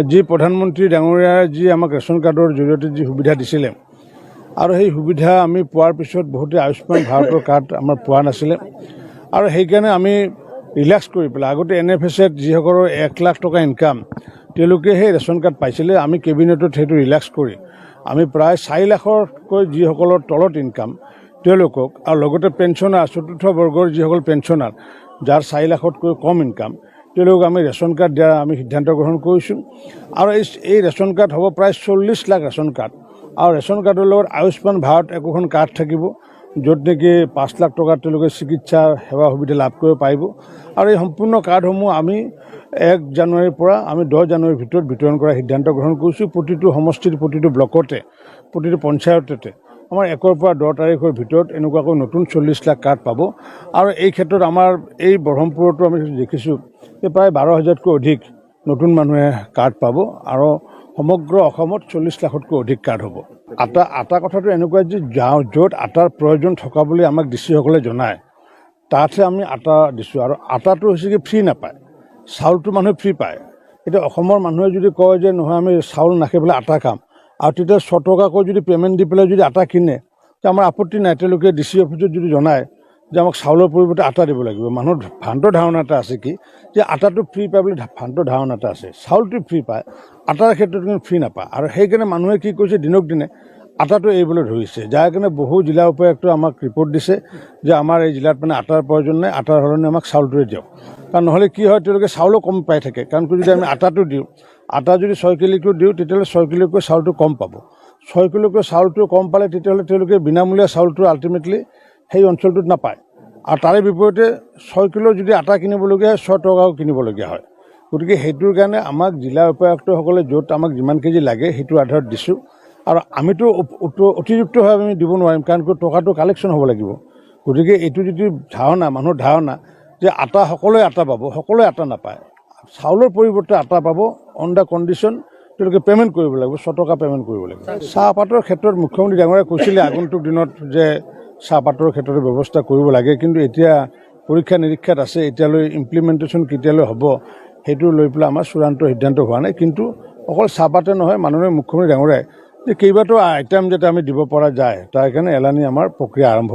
আজি প্ৰধানমন্ত্ৰী ডাঙৰীয়াই যি আমাক ৰেচন কাৰ্ডৰ জৰিয়তে যি সুবিধা দিছিলে আৰু সেই সুবিধা আমি পোৱাৰ পিছত বহুতে আয়ুষ্মান ভাৰতৰ কাৰ্ড আমাৰ পোৱা নাছিলে আৰু সেইকাৰণে আমি ৰিলেক্স কৰি পেলাই আগতে NFSত যিসকলৰ 1 লাখ টকা ইনকাম তেওঁলোকে সেই ৰেচন কাৰ্ড পাইছিলে আমি কেবিনেটত সেইটো ৰিলেক্স কৰি আমি প্ৰায় 4 লাখতকৈ যিসকলৰ তলত ইনকাম তেওঁলোকক আৰু লগতে পেঞ্চনাৰ চতুৰ্থ বৰ্গৰ যিসকল পেঞ্চনাৰ যাৰ 4 লাখতকৈ কম ইনকাম তেওঁলোকক আমি ৰেচন কাৰ্ড দিয়াৰ আমি সিদ্ধান্ত গ্ৰহণ কৰিছোঁ আৰু এই ৰেচন কাৰ্ড হ'ব প্ৰায় 40 লাখ ৰেচন কাৰ্ড আৰু ৰেচন কাৰ্ডৰ লগত আয়ুষ্মান ভাৰত একোখন কাৰ্ড থাকিব য'ত নেকি 5 লাখ টকা তেওঁলোকে চিকিৎসা সেৱা সুবিধা লাভ কৰিব পাৰিব আৰু এই সম্পূৰ্ণ কাৰ্ডসমূহ আমি 1 জানুৱাৰীৰ পৰা আমি 10 জানুৱাৰীৰ ভিতৰত বিতৰণ কৰাৰ সিদ্ধান্ত গ্ৰহণ কৰিছোঁ প্ৰতিটো সমষ্টিৰ প্ৰতিটো ব্লকতে প্ৰতিটো পঞ্চায়ততে আমাৰ 1 পৰা 10 তাৰিখৰ ভিতৰত এনেকুৱাকৈ নতুন 40 লাখ কাৰ্ড পাব আৰু এই ক্ষেত্ৰত আমাৰ এই ব্ৰহ্মপুৰতো আমি দেখিছোঁ যে প্ৰায় 12,000তকৈ অধিক নতুন মানুহে কাৰ্ড পাব আৰু সমগ্ৰ অসমত 40 লাখতকৈ অধিক কাৰ্ড হ'ব আটা কথাটো এনেকুৱা যে য'ত আটাৰ প্ৰয়োজন থকা বুলি আমাক ডিচিসকলে জনায় তাতহে আমি আটা দিছোঁ আৰু আটাটো হৈছে কি ফ্ৰী নাপায় চাউলটো মানুহে ফ্ৰী পায় এতিয়া অসমৰ মানুহে যদি কয় যে নহয় আমি চাউল নাখাই পেলাই আটা খাম আৰু তেতিয়া 100 টকাকৈ যদি পে'মেণ্ট দি পেলাই যদি আটা কিনে তেতিয়া আমাৰ আপত্তি নাই তেওঁলোকে ডিচি অফিচত যদি জনায় যে আমাক চাউলৰ পৰিৱৰ্তে আটা দিব লাগিব মানুহৰ ভ্ৰান্ত ধাৰণা এটা আছে কি যে আটাটো ফ্ৰী পায় বুলি ভ্ৰান্ত ধাৰণা এটা আছে চাউলটো ফ্ৰী পায় আটাৰ ক্ষেত্ৰত কিন্তু ফ্ৰী নাপায় আৰু সেইকাৰণে মানুহে কি কৰিছে দিনক দিনে আটাটো এৰিবলৈ ধৰিছে যাৰ কাৰণে বহু জিলা উপায়ুক্তই আমাক ৰিপৰ্ট দিছে যে আমাৰ এই জিলাত মানে আটাৰ প্ৰয়োজন নাই আটাৰ সলনি আমাক চাউলটোৱে দিয়ক কাৰণ নহ'লে কি হয় তেওঁলোকে চাউলো কম পাই থাকে কাৰণ যদি আমি আটাটো দিওঁ আটা যদি 6 কিলোকৈ দিওঁ তেতিয়াহ'লে 6 কিলোকৈ চাউলটো কম পাব 6 কিলোকৈ চাউলটো কম পালে তেতিয়াহ'লে তেওঁলোকে বিনামূলীয়া চাউলটো আল্টিমেটলি সেই অঞ্চলটোত নাপায় আৰু তাৰে বিপৰীতে 6 কিলো যদি আটা কিনিবলগীয়া হয় 6 টকাও কিনিবলগীয়া হয় গতিকে সেইটোৰ কাৰণে আমাক জিলা উপায়ুক্তসকলে য'ত আমাক যিমান কেজি লাগে সেইটো আধাৰত দিছোঁ আৰু আমিতো অতিৰিক্তভাৱে আমি দিব নোৱাৰিম কাৰণ টকাটো কালেকশ্যন হ'ব লাগিব গতিকে এইটো যদি মানুহৰ ধাৰণা যে আটা সকলোৱে আটা পাব সকলোৱে আটা নাপায় চাউলৰ পৰিৱৰ্তে আটা পাব অন দ্য কণ্ডিশ্যন তেওঁলোকে পে'মেণ্ট কৰিব লাগিব 100 টকা পে'মেণ্ট কৰিব লাগিব চাহপাতৰ ক্ষেত্ৰত মুখ্যমন্ত্ৰী ডাঙৰীয়াই কৈছিলে আগন্তুক দিনত যে চাহপাতৰ ক্ষেত্ৰত ব্যৱস্থা কৰিব লাগে কিন্তু এতিয়া পৰীক্ষা নিৰীক্ষাত আছে এতিয়ালৈ ইমপ্লিমেণ্টেশ্যন কেতিয়ালৈ হ'ব সেইটো লৈ পেলাই আমাৰ চূড়ান্ত সিদ্ধান্ত হোৱা নাই কিন্তু অকল চাহপাতে নহয় মাননীয় মুখ্যমন্ত্ৰী ডাঙৰীয়াই যে কেইবাটাও আইটেম যাতে আমি দিব পৰা যায় তাৰ কাৰণে এলানি আমাৰ প্ৰক্ৰিয়া আৰম্ভ